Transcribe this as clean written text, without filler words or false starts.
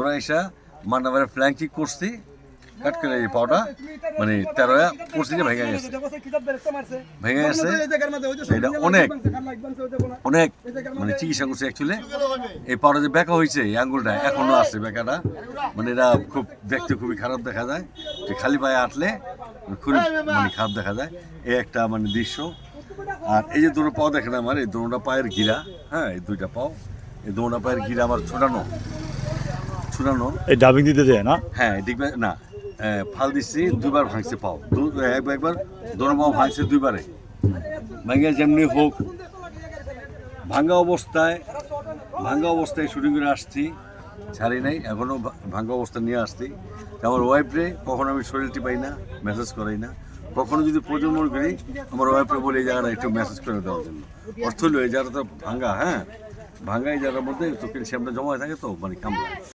তোরা এসা মান্নাবারে flank kick করছি কাট করে এই পাওটা মানে তেরোয়া পড়ছিতে ভেঙে গেছে এটা অনেক অনেক মানে চিকিৎসা করছে অ্যাকচুয়ালি এই পাওটা যে বেঁকা হয়েছে এই আঙ্গুলটা এখনো আছে বেঁকাটা মানে এটা খুব দেখতে খুবই খারাপ দেখা যায় যে খালি পায়ে আটলে খুবই মানে খারাপ দেখা যায় এই একটা মানে দৃশ্য। আর এই যে দুটো পাও দেখেন আমার এই দুটা পায়ের ঘিরা, হ্যাঁ এই দুইটা পাও এই দুটা পায়ের ঘিরা আমার ছোটানো এই ডাবিং দিতে যায় না, হ্যাঁ দেখবে না ফাল দিচ্ছি দুবার ভাঙছে পাও একবার দোনো পাও ভাঙছে দুইবারে ভাঙে যেমনি হোক ভাঙ্গা অবস্থায় শুটিং করে আসছি ছাড়ি নাই এখনও ভাঙ্গা অবস্থা নিয়ে আসছি। আমার ওয়াইফরে কখনো আমি শরীরটি পাই না মেসেজ করাই না, কখনো যদি প্রয়োজন মনে করি আমার ওয়াইফরে বলে এই জায়গাটা একটু মেসেজ করে দেওয়ার জন্য। অর্থ হলো এই জায়গাটা ভাঙ্গা, হ্যাঁ ভাঙ্গা এই জায়গার মধ্যে তো ক্যালসিয়ামটা জমা থাকে তো মানে কামড়া